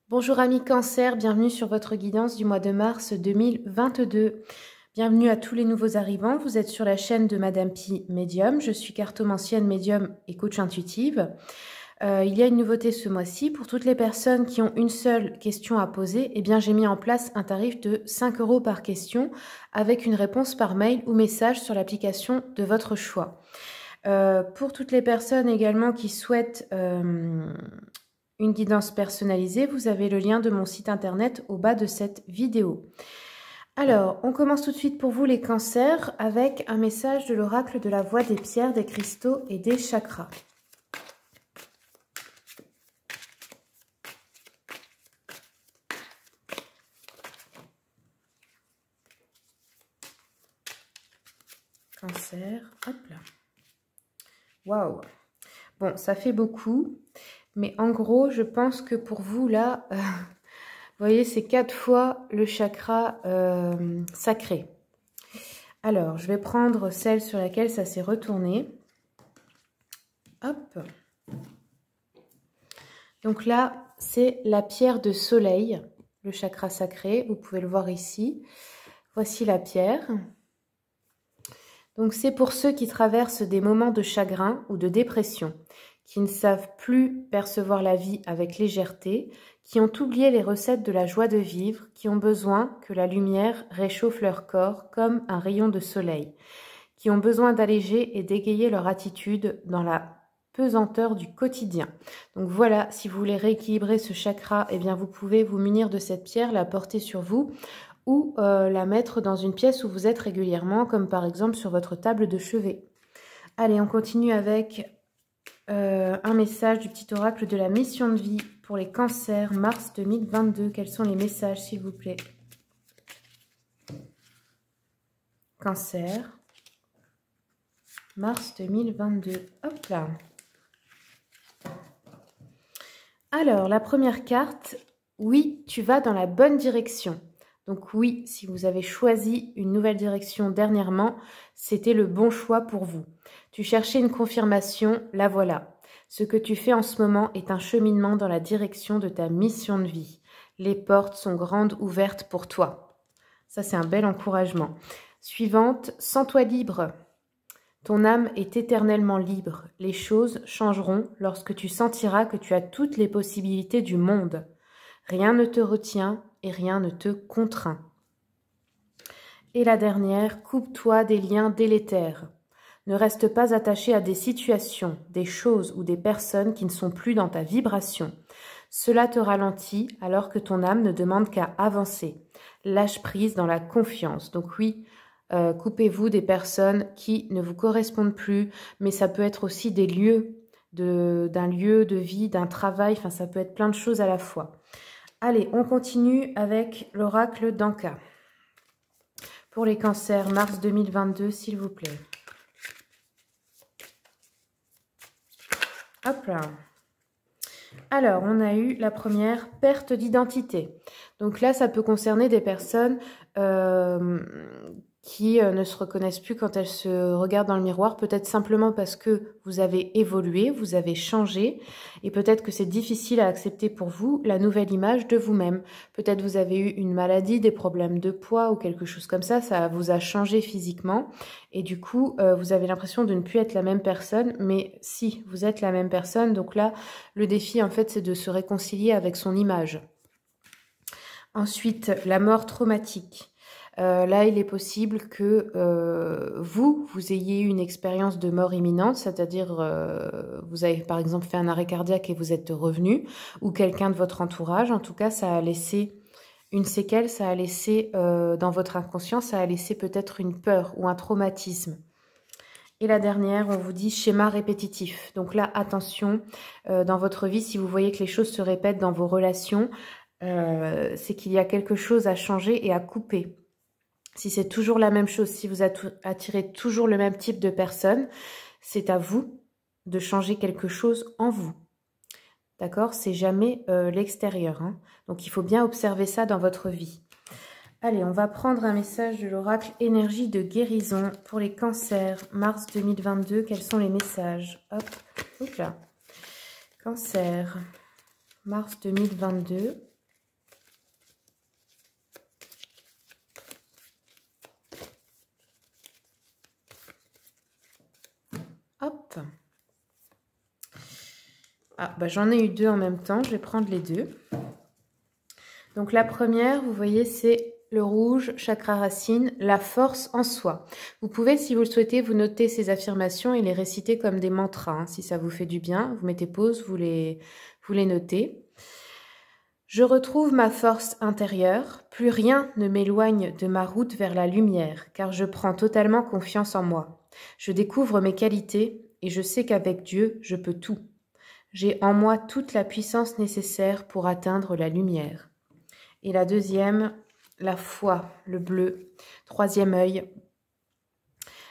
Bonjour amis Cancer, bienvenue sur votre guidance du mois de mars 2022. Bienvenue à tous les nouveaux arrivants, vous êtes sur la chaîne de Madame Pi Médium. Je suis cartomancienne, médium et coach intuitive. Il y a une nouveauté ce mois-ci. Pour toutes les personnes qui ont une seule question à poser, eh bien j'ai mis en place un tarif de 5 € par question avec une réponse par mail ou message sur l'application de votre choix. Pour toutes les personnes également qui souhaitent une guidance personnalisée, vous avez le lien de mon site internet au bas de cette vidéo. Alors, on commence tout de suite pour vous les cancers avec un message de l'oracle de la voix des pierres, des cristaux et des chakras. Cancer, hop là. Waouh. Bon, ça fait beaucoup, mais en gros, je pense que pour vous, là, vous voyez, c'est 4 fois le chakra sacré. Alors, je vais prendre celle sur laquelle ça s'est retourné. Hop. Donc là, c'est la pierre de soleil, le chakra sacré. Vous pouvez le voir ici. Voici la pierre. Donc c'est pour ceux qui traversent des moments de chagrin ou de dépression, qui ne savent plus percevoir la vie avec légèreté, qui ont oublié les recettes de la joie de vivre, qui ont besoin que la lumière réchauffe leur corps comme un rayon de soleil, qui ont besoin d'alléger et d'égayer leur attitude dans la pesanteur du quotidien. Donc voilà, si vous voulez rééquilibrer ce chakra, eh bien vous pouvez vous munir de cette pierre, la porter sur vous ou la mettre dans une pièce où vous êtes régulièrement, comme par exemple sur votre table de chevet. Allez, on continue avec un message du petit oracle de la mission de vie pour les cancers, mars 2022. Quels sont les messages, s'il vous plaît? Cancer, mars 2022. Hop là. Alors, la première carte, oui, tu vas dans la bonne direction. Donc oui, si vous avez choisi une nouvelle direction dernièrement, c'était le bon choix pour vous. Tu cherchais une confirmation, la voilà. Ce que tu fais en ce moment est un cheminement dans la direction de ta mission de vie. Les portes sont grandes ouvertes pour toi. Ça, c'est un bel encouragement. Suivante, sens-toi libre. Ton âme est éternellement libre. Les choses changeront lorsque tu sentiras que tu as toutes les possibilités du monde. Rien ne te retient et rien ne te contraint. Et la dernière, coupe-toi des liens délétères. Ne reste pas attaché à des situations, des choses ou des personnes qui ne sont plus dans ta vibration. Cela te ralentit alors que ton âme ne demande qu'à avancer. Lâche prise dans la confiance. Donc oui, coupez-vous des personnes qui ne vous correspondent plus, mais ça peut être aussi des lieux, d'un lieu de vie, d'un travail, enfin ça peut être plein de choses à la fois. Allez, on continue avec l'oracle d'Anka. Pour les cancers, mars 2022, s'il vous plaît. Hop là. Alors, on a eu la première, perte d'identité. Donc là, ça peut concerner des personnes qui ne se reconnaissent plus quand elles se regardent dans le miroir, peut-être simplement parce que vous avez évolué, vous avez changé, et peut-être que c'est difficile à accepter pour vous la nouvelle image de vous-même. Peut-être vous avez eu une maladie, des problèmes de poids ou quelque chose comme ça vous a changé physiquement, et du coup, vous avez l'impression de ne plus être la même personne, mais si, vous êtes la même personne, donc là, le défi, en fait, c'est de se réconcilier avec son image. Ensuite, la mort traumatique. Là, il est possible que vous ayez eu une expérience de mort imminente, c'est-à-dire vous avez par exemple fait un arrêt cardiaque et vous êtes revenu, ou quelqu'un de votre entourage. En tout cas, ça a laissé une séquelle, ça a laissé dans votre inconscient, ça a laissé peut-être une peur ou un traumatisme. Et la dernière, on vous dit schéma répétitif. Donc là, attention, dans votre vie, si vous voyez que les choses se répètent dans vos relations, c'est qu'il y a quelque chose à changer et à couper. Si c'est toujours la même chose, si vous attirez toujours le même type de personne, c'est à vous de changer quelque chose en vous. D'accord? C'est jamais l'extérieur. Hein. Donc, il faut bien observer ça dans votre vie. Allez, on va prendre un message de l'oracle énergie de guérison pour les cancers, mars 2022. Quels sont les messages? Hop là. Cancer, mars 2022. Ah, bah, j'en ai eu deux en même temps, je vais prendre les deux. Donc la première, vous voyez, c'est le rouge, chakra racine, la force en soi. Vous pouvez, si vous le souhaitez, vous noter ces affirmations et les réciter comme des mantras. Hein. Si ça vous fait du bien, vous mettez pause, vous les notez. Je retrouve ma force intérieure, plus rien ne m'éloigne de ma route vers la lumière, car je prends totalement confiance en moi. Je découvre mes qualités et je sais qu'avec Dieu, je peux tout. J'ai en moi toute la puissance nécessaire pour atteindre la lumière. Et la deuxième, la foi, le bleu, troisième œil.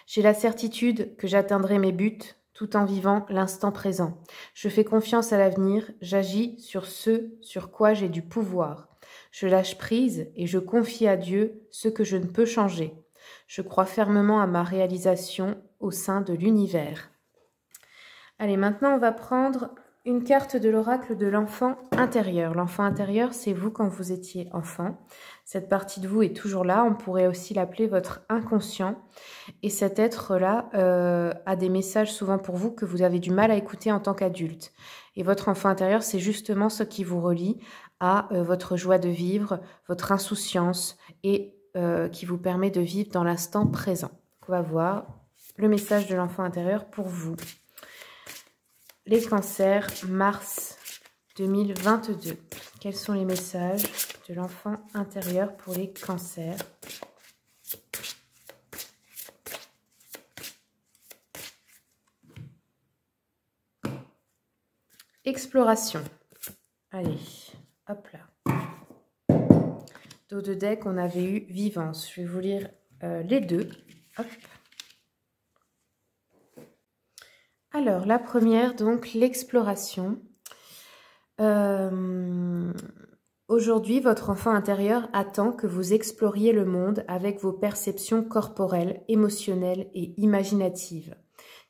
J'ai la certitude que j'atteindrai mes buts tout en vivant l'instant présent. Je fais confiance à l'avenir, j'agis sur ce sur quoi j'ai du pouvoir. Je lâche prise et je confie à Dieu ce que je ne peux changer. Je crois fermement à ma réalisation au sein de l'univers. Allez, maintenant on va prendre une carte de l'oracle de l'enfant intérieur. L'enfant intérieur, c'est vous quand vous étiez enfant. Cette partie de vous est toujours là. On pourrait aussi l'appeler votre inconscient. Et cet être-là a des messages souvent pour vous que vous avez du mal à écouter en tant qu'adulte. Et votre enfant intérieur, c'est justement ce qui vous relie à votre joie de vivre, votre insouciance et qui vous permet de vivre dans l'instant présent. On va voir le message de l'enfant intérieur pour vous. Les cancers, mars 2022. Quels sont les messages de l'enfant intérieur pour les cancers? Exploration. Allez, hop là. Dos de deck, on avait eu vivance. Je vais vous lire les deux. Hop. Alors, la première, donc, l'exploration. Aujourd'hui, votre enfant intérieur attend que vous exploriez le monde avec vos perceptions corporelles, émotionnelles et imaginatives,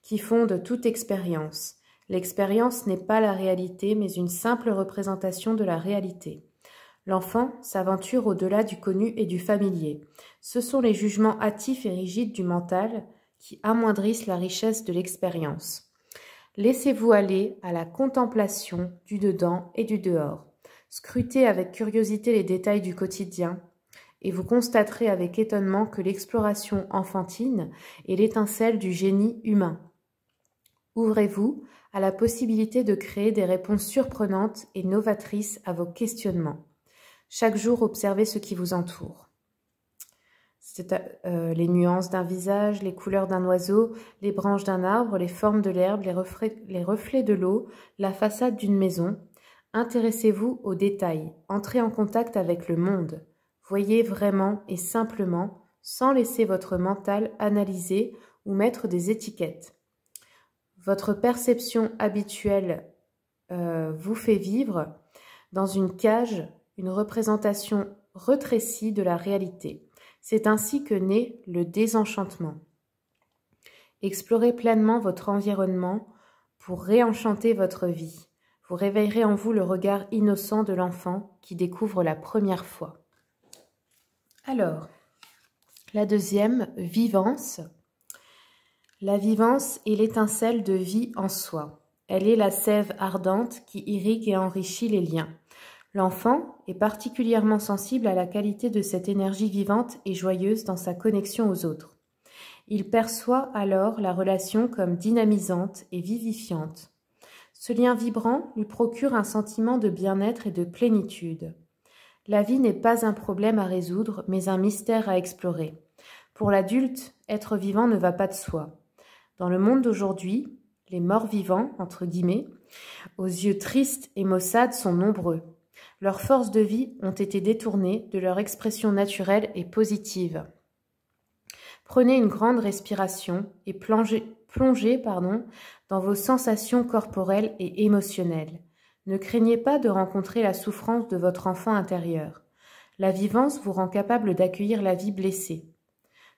qui fondent toute expérience. L'expérience n'est pas la réalité, mais une simple représentation de la réalité. L'enfant s'aventure au-delà du connu et du familier. Ce sont les jugements hâtifs et rigides du mental qui amoindrissent la richesse de l'expérience. Laissez-vous aller à la contemplation du dedans et du dehors. Scrutez avec curiosité les détails du quotidien et vous constaterez avec étonnement que l'exploration enfantine est l'étincelle du génie humain. Ouvrez-vous à la possibilité de créer des réponses surprenantes et novatrices à vos questionnements. Chaque jour, observez ce qui vous entoure. C'est les nuances d'un visage, les couleurs d'un oiseau, les branches d'un arbre, les formes de l'herbe, les reflets de l'eau, la façade d'une maison. Intéressez-vous aux détails, entrez en contact avec le monde. Voyez vraiment et simplement, sans laisser votre mental analyser ou mettre des étiquettes. Votre perception habituelle vous fait vivre dans une cage, une représentation rétrécie de la réalité. C'est ainsi que naît le désenchantement. Explorez pleinement votre environnement pour réenchanter votre vie. Vous réveillerez en vous le regard innocent de l'enfant qui découvre la première fois. Alors, la deuxième, vivance. La vivance est l'étincelle de vie en soi. Elle est la sève ardente qui irrigue et enrichit les liens. L'enfant est particulièrement sensible à la qualité de cette énergie vivante et joyeuse dans sa connexion aux autres. Il perçoit alors la relation comme dynamisante et vivifiante. Ce lien vibrant lui procure un sentiment de bien-être et de plénitude. La vie n'est pas un problème à résoudre, mais un mystère à explorer. Pour l'adulte, être vivant ne va pas de soi. Dans le monde d'aujourd'hui, les morts vivants, entre guillemets, aux yeux tristes et maussades sont nombreux. Leurs forces de vie ont été détournées de leur expression naturelle et positive. Prenez une grande respiration et plongez dans vos sensations corporelles et émotionnelles. Ne craignez pas de rencontrer la souffrance de votre enfant intérieur. La vivance vous rend capable d'accueillir la vie blessée.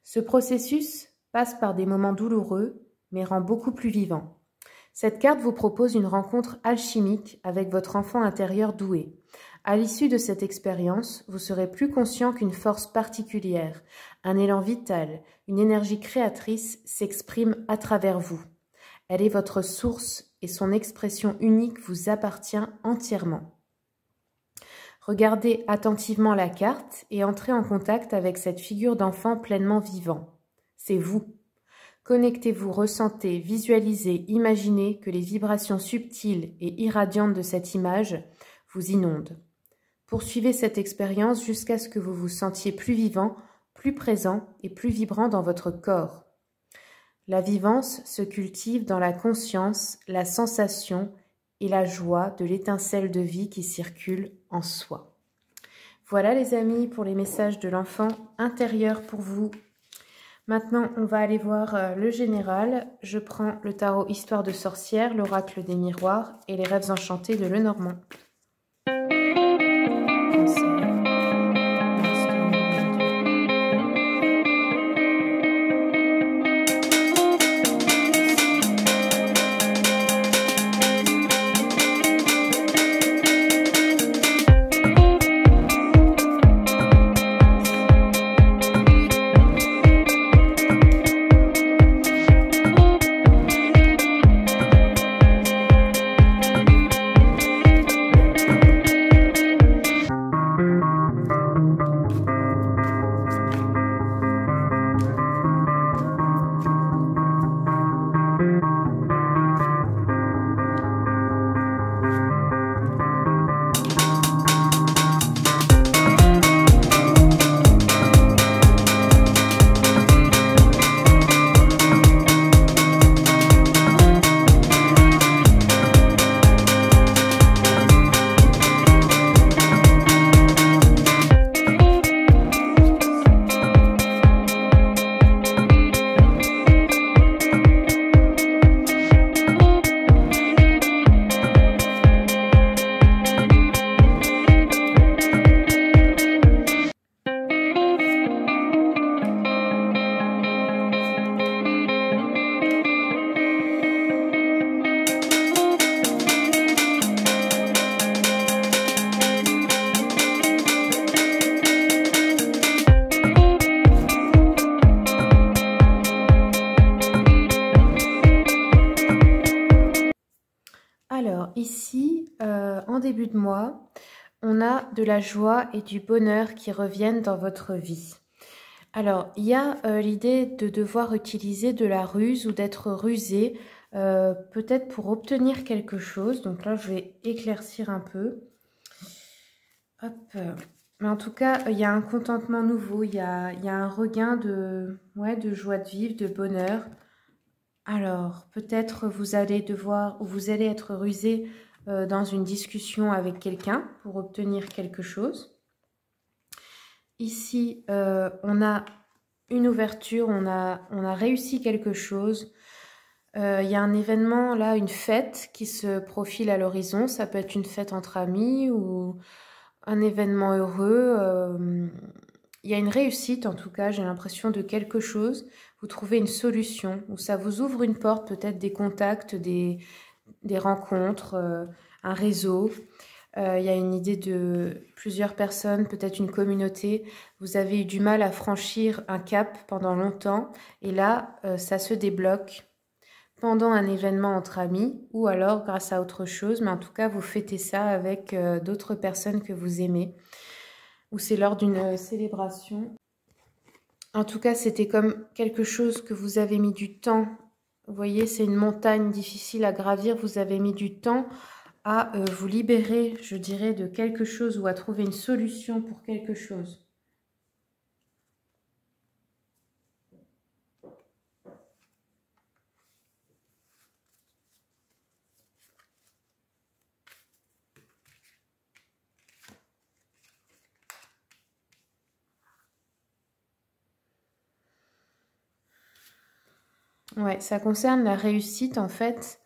Ce processus passe par des moments douloureux, mais rend beaucoup plus vivant. Cette carte vous propose une rencontre alchimique avec votre enfant intérieur doué. À l'issue de cette expérience, vous serez plus conscient qu'une force particulière, un élan vital, une énergie créatrice s'exprime à travers vous. Elle est votre source et son expression unique vous appartient entièrement. Regardez attentivement la carte et entrez en contact avec cette figure d'enfant pleinement vivant. C'est vous. Connectez-vous, ressentez, visualisez, imaginez que les vibrations subtiles et irradiantes de cette image vous inondent. Poursuivez cette expérience jusqu'à ce que vous vous sentiez plus vivant, plus présent et plus vibrant dans votre corps. La vivance se cultive dans la conscience, la sensation et la joie de l'étincelle de vie qui circule en soi. Voilà les amis pour les messages de l'enfant intérieur pour vous. Maintenant, on va aller voir le général. Je prends le tarot Histoire de sorcière, l'oracle des miroirs et les rêves enchantés de Lenormand. Alors ici, en début de mois, on a de la joie et du bonheur qui reviennent dans votre vie. Alors, il y a l'idée de devoir utiliser de la ruse ou d'être rusé, peut-être pour obtenir quelque chose. Donc là, je vais éclaircir un peu. Hop. Mais en tout cas, il y a un contentement nouveau, il y a un regain de joie de vivre, de bonheur. Alors, peut-être vous allez devoir, ou vous allez être rusé dans une discussion avec quelqu'un pour obtenir quelque chose. Ici, on a une ouverture, on a réussi quelque chose. Il y a un événement, là, une fête qui se profile à l'horizon. Ça peut être une fête entre amis ou un événement heureux. Il y a une réussite, en tout cas, j'ai l'impression de quelque chose. Vous trouvez une solution, ou ça vous ouvre une porte, peut-être des contacts, des rencontres, un réseau. Il y a une idée de plusieurs personnes, peut-être une communauté. Vous avez eu du mal à franchir un cap pendant longtemps, et là, ça se débloque pendant un événement entre amis, ou alors grâce à autre chose, mais en tout cas, vous fêtez ça avec d'autres personnes que vous aimez, ou c'est lors d'une célébration. En tout cas, c'était comme quelque chose que vous avez mis du temps. Vous voyez, c'est une montagne difficile à gravir. Vous avez mis du temps à vous libérer, je dirais, de quelque chose ou à trouver une solution pour quelque chose. Ouais, ça concerne la réussite en fait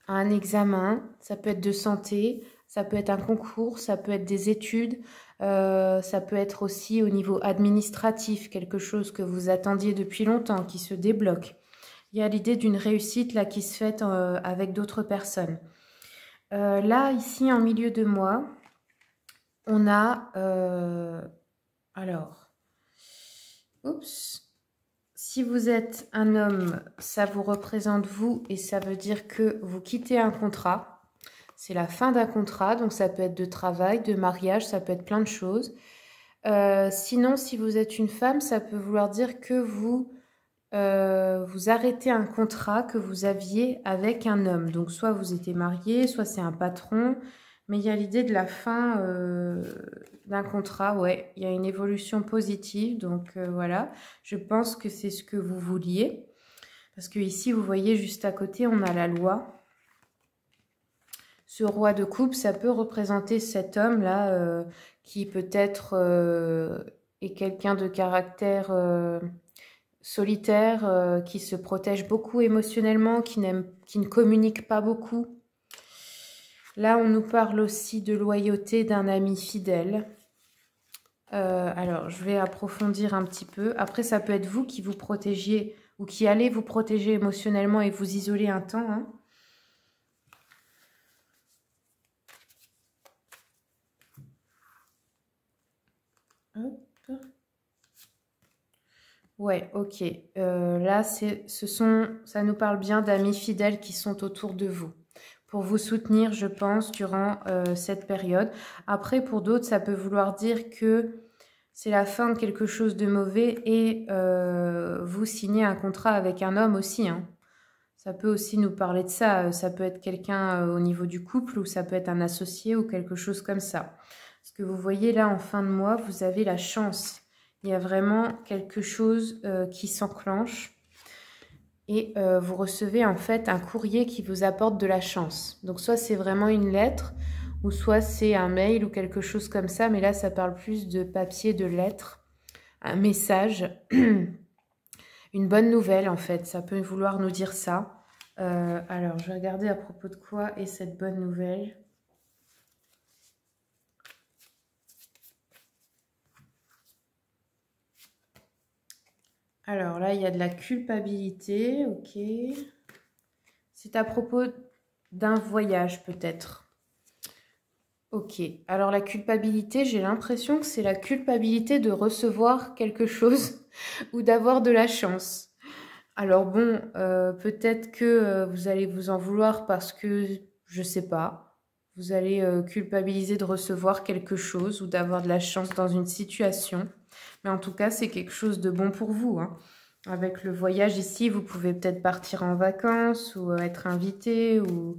à un examen. Ça peut être de santé, ça peut être un concours, ça peut être des études, ça peut être aussi au niveau administratif, quelque chose que vous attendiez depuis longtemps qui se débloque. Il y a l'idée d'une réussite là qui se fait avec d'autres personnes. Là, ici, en milieu de mois, on a... alors, oups, si vous êtes un homme, ça vous représente vous et ça veut dire que vous quittez un contrat. C'est la fin d'un contrat, donc ça peut être de travail, de mariage, ça peut être plein de choses. Sinon, si vous êtes une femme, ça peut vouloir dire que vous arrêtez un contrat que vous aviez avec un homme. Donc soit vous étiez marié, soit c'est un patron, mais il y a l'idée de la fin d'un contrat, ouais, il y a une évolution positive, donc voilà, je pense que c'est ce que vous vouliez, parce que ici, vous voyez, juste à côté, on a la loi. Ce roi de coupe, ça peut représenter cet homme-là, qui peut-être est quelqu'un de caractère solitaire, qui se protège beaucoup émotionnellement, qui ne communique pas beaucoup. Là, on nous parle aussi de loyauté d'un ami fidèle. Alors, je vais approfondir un petit peu. Après, ça peut être vous qui vous protégiez ou qui allez vous protéger émotionnellement et vous isoler un temps, hein. Hop. Ouais, ok. Là, ça nous parle bien d'amis fidèles qui sont autour de vous pour vous soutenir, je pense, durant cette période. Après, pour d'autres, ça peut vouloir dire que c'est la fin de quelque chose de mauvais et vous signez un contrat avec un homme aussi, hein. Ça peut aussi nous parler de ça. Ça peut être quelqu'un au niveau du couple ou ça peut être un associé ou quelque chose comme ça. Parce que vous voyez là, en fin de mois, vous avez la chance. Il y a vraiment quelque chose qui s'enclenche et vous recevez en fait un courrier qui vous apporte de la chance. Donc soit c'est vraiment une lettre ou soit c'est un mail ou quelque chose comme ça. Mais là, ça parle plus de papier, de lettres, un message. Une bonne nouvelle, en fait, ça peut vouloir nous dire ça. Alors, je vais regarder à propos de quoi est cette bonne nouvelle. Alors là, il y a de la culpabilité, ok. C'est à propos d'un voyage, peut-être. Ok, alors la culpabilité, j'ai l'impression que c'est la culpabilité de recevoir quelque chose ou d'avoir de la chance. Alors bon, peut-être que vous allez vous en vouloir parce que, je sais pas, vous allez culpabiliser de recevoir quelque chose ou d'avoir de la chance dans une situation. Mais en tout cas, c'est quelque chose de bon pour vous, hein. Avec le voyage ici, vous pouvez peut-être partir en vacances ou être invité ou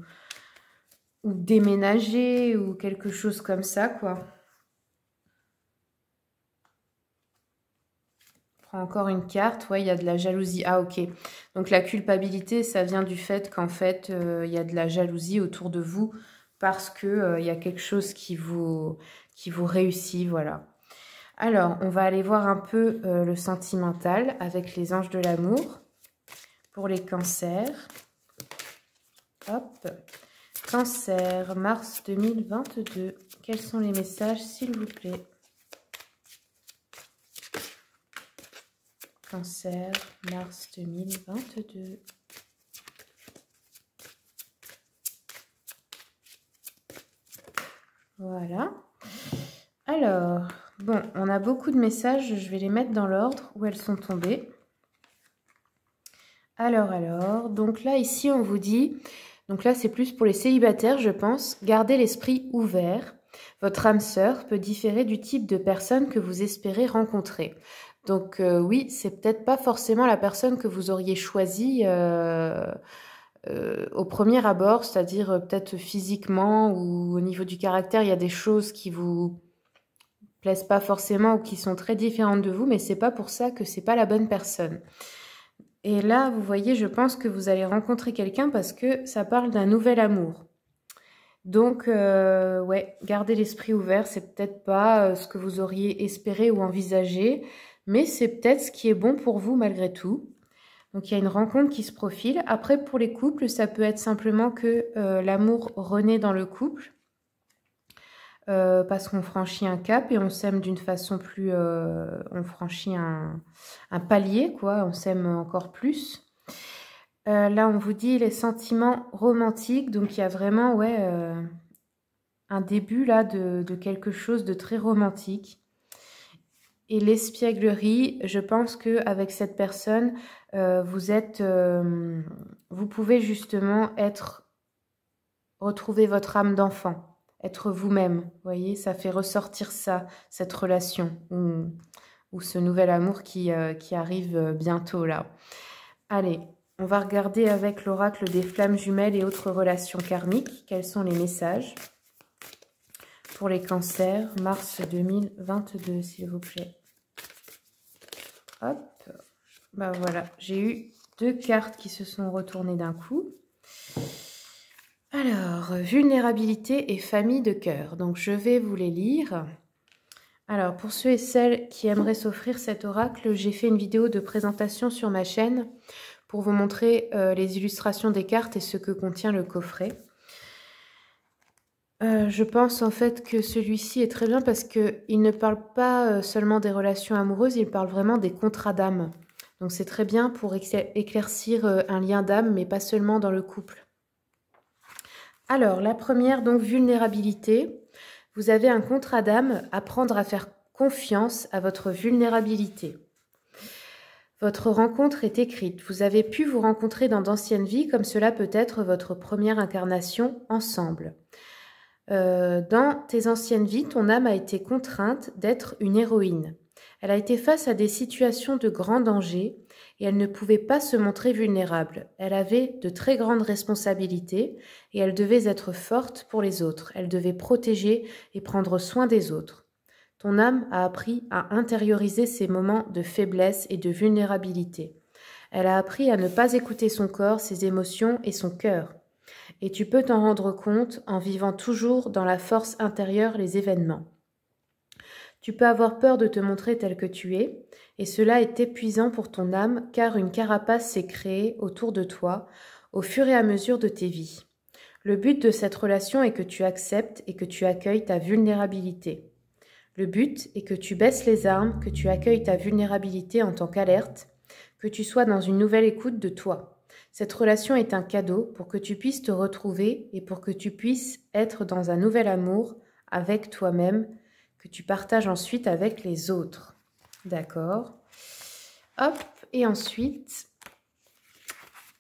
déménager ou quelque chose comme ça, quoi. Prends encore une carte, ouais, il y a de la jalousie. Ah, ok. Donc la culpabilité, ça vient du fait qu'en fait, il y a de la jalousie autour de vous parce que il y a quelque chose qui vous réussit, voilà. Alors, on va aller voir un peu le sentimental avec les anges de l'amour pour les cancers. Hop. Cancer, mars 2022. Quels sont les messages, s'il vous plaît? Cancer, mars 2022. Voilà. Alors, bon, on a beaucoup de messages. Je vais les mettre dans l'ordre où elles sont tombées. Alors, donc là, ici, on vous dit... Donc là, c'est plus pour les célibataires, je pense. Gardez l'esprit ouvert. Votre âme sœur peut différer du type de personne que vous espérez rencontrer. Donc oui, c'est peut-être pas forcément la personne que vous auriez choisie au premier abord, c'est-à-dire peut-être physiquement ou au niveau du caractère, il y a des choses qui vous plaisent pas forcément ou qui sont très différentes de vous, mais c'est pas pour ça que c'est pas la bonne personne. Et là, vous voyez, je pense que vous allez rencontrer quelqu'un parce que ça parle d'un nouvel amour. Donc, ouais, gardez l'esprit ouvert, c'est peut-être pas ce que vous auriez espéré ou envisagé, mais c'est peut-être ce qui est bon pour vous malgré tout. Donc, il y a une rencontre qui se profile. Après, pour les couples, ça peut être simplement que l'amour renaît dans le couple. Parce qu'on franchit un cap et on s'aime d'une façon plus... on franchit un palier, quoi. On s'aime encore plus. Là, on vous dit les sentiments romantiques. Donc, il y a vraiment, ouais, un début, là, de quelque chose de très romantique. et l'espièglerie, je pense qu'avec cette personne, vous pouvez justement retrouver votre âme d'enfant, être vous-même. Vous voyez, ça fait ressortir ça, cette relation ou ce nouvel amour qui arrive bientôt là. Allez, on va regarder avec l'oracle des flammes jumelles et autres relations karmiques. Quels sont les messages pour les cancers, mars 2022, s'il vous plaît. Hop, bah voilà, j'ai eu 2 cartes qui se sont retournées d'un coup. Alors, vulnérabilité et famille de cœur. Donc, je vais vous les lire. Alors, pour ceux et celles qui aimeraient s'offrir cet oracle, j'ai fait une vidéo de présentation sur ma chaîne pour vous montrer les illustrations des cartes et ce que contient le coffret. Je pense en fait que celui-ci est très bien parce qu'il ne parle pas seulement des relations amoureuses, il parle vraiment des contrats d'âme. Donc c'est très bien pour éclaircir un lien d'âme, mais pas seulement dans le couple. Alors, la première, donc vulnérabilité. Vous avez un contrat d'âme, apprendre à faire confiance à votre vulnérabilité. Votre rencontre est écrite. Vous avez pu vous rencontrer dans d'anciennes vies, comme cela peut être votre première incarnation ensemble. Dans tes anciennes vies, ton âme a été contrainte d'être une héroïne. Elle a été face à des situations de grand danger et elle ne pouvait pas se montrer vulnérable. Elle avait de très grandes responsabilités et elle devait être forte pour les autres. Elle devait protéger et prendre soin des autres. Ton âme a appris à intérioriser ces moments de faiblesse et de vulnérabilité. Elle a appris à ne pas écouter son corps, ses émotions et son cœur. Et tu peux t'en rendre compte en vivant toujours dans la force intérieure les événements. Tu peux avoir peur de te montrer tel que tu es, et cela est épuisant pour ton âme car une carapace s'est créée autour de toi au fur et à mesure de tes vies. Le but de cette relation est que tu acceptes et que tu accueilles ta vulnérabilité. Le but est que tu baisses les armes, que tu accueilles ta vulnérabilité en tant qu'alerte, que tu sois dans une nouvelle écoute de toi. Cette relation est un cadeau pour que tu puisses te retrouver et pour que tu puisses être dans un nouvel amour avec toi-même que tu partages ensuite avec les autres. D'accord? Hop, et ensuite,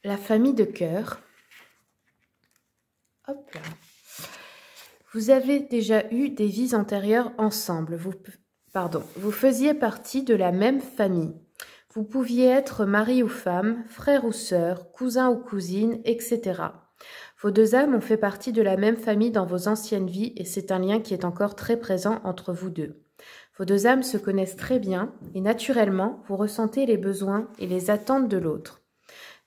la famille de cœur. Hop là. Vous avez déjà eu des vies antérieures ensemble. Vous faisiez partie de la même famille. Vous pouviez être mari ou femme, frère ou sœur, cousin ou cousine, etc. Vos 2 âmes ont fait partie de la même famille dans vos anciennes vies et c'est un lien qui est encore très présent entre vous deux. Vos 2 âmes se connaissent très bien et naturellement, vous ressentez les besoins et les attentes de l'autre.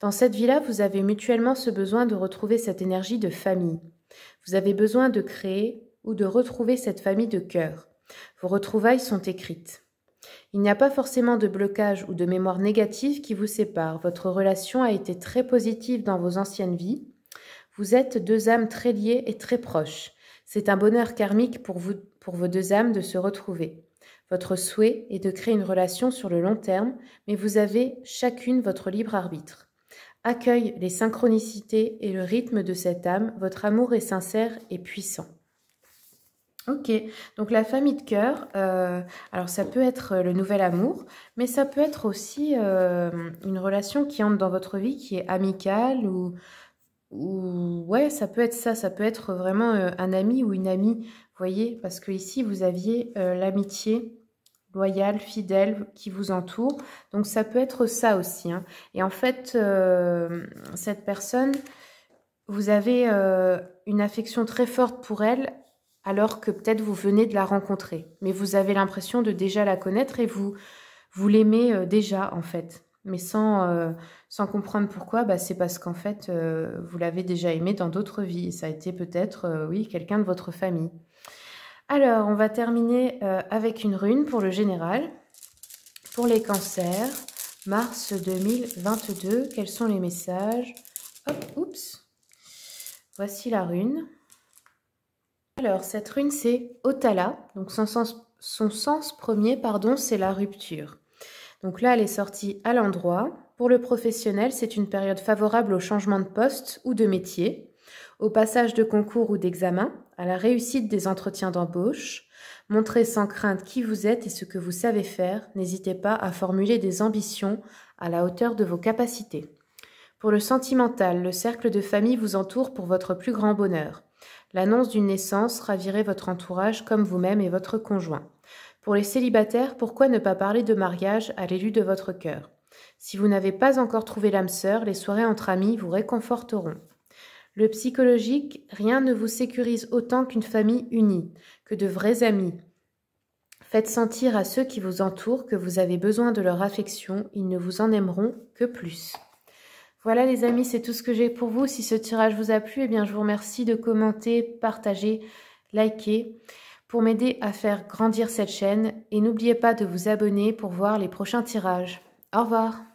Dans cette vie-là, vous avez mutuellement ce besoin de retrouver cette énergie de famille. Vous avez besoin de créer ou de retrouver cette famille de cœur. Vos retrouvailles sont écrites. Il n'y a pas forcément de blocage ou de mémoire négative qui vous sépare. Votre relation a été très positive dans vos anciennes vies. Vous êtes 2 âmes très liées et très proches. C'est un bonheur karmique pour vos 2 âmes de se retrouver. Votre souhait est de créer une relation sur le long terme, mais vous avez chacune votre libre arbitre. Accueille les synchronicités et le rythme de cette âme. Votre amour est sincère et puissant. Ok, donc la famille de cœur, alors ça peut être le nouvel amour, mais ça peut être aussi une relation qui entre dans votre vie, qui est amicale ou ouais, ça peut être ça peut être vraiment un ami ou une amie, vous voyez, parce que ici vous aviez l'amitié loyale, fidèle, qui vous entoure, donc ça peut être ça aussi, hein. Et en fait, cette personne, vous avez une affection très forte pour elle, alors que peut-être vous venez de la rencontrer. Mais vous avez l'impression de déjà la connaître et vous l'aimez déjà, en fait. Mais sans comprendre pourquoi, bah, c'est parce qu'en fait, vous l'avez déjà aimé dans d'autres vies. Ça a été peut-être, oui, quelqu'un de votre famille. Alors, on va terminer avec une rune pour le général. Pour les cancers, mars 2022, quels sont les messages? Hop, oups. Voici la rune. Alors, cette rune, c'est Otala. Donc, son sens premier, c'est la rupture. Donc là, elle est sortie à l'endroit. Pour le professionnel, c'est une période favorable au changement de poste ou de métier, au passage de concours ou d'examen, à la réussite des entretiens d'embauche. Montrez sans crainte qui vous êtes et ce que vous savez faire. N'hésitez pas à formuler des ambitions à la hauteur de vos capacités. Pour le sentimental, le cercle de famille vous entoure pour votre plus grand bonheur. L'annonce d'une naissance ravirait votre entourage comme vous-même et votre conjoint. Pour les célibataires, pourquoi ne pas parler de mariage à l'élu de votre cœur? Si vous n'avez pas encore trouvé l'âme sœur, les soirées entre amis vous réconforteront. Le psychologique, rien ne vous sécurise autant qu'une famille unie, que de vrais amis. Faites sentir à ceux qui vous entourent que vous avez besoin de leur affection, ils ne vous en aimeront que plus. Voilà les amis, c'est tout ce que j'ai pour vous. Si ce tirage vous a plu, eh bien je vous remercie de commenter, partager, liker pour m'aider à faire grandir cette chaîne. Et n'oubliez pas de vous abonner pour voir les prochains tirages. Au revoir.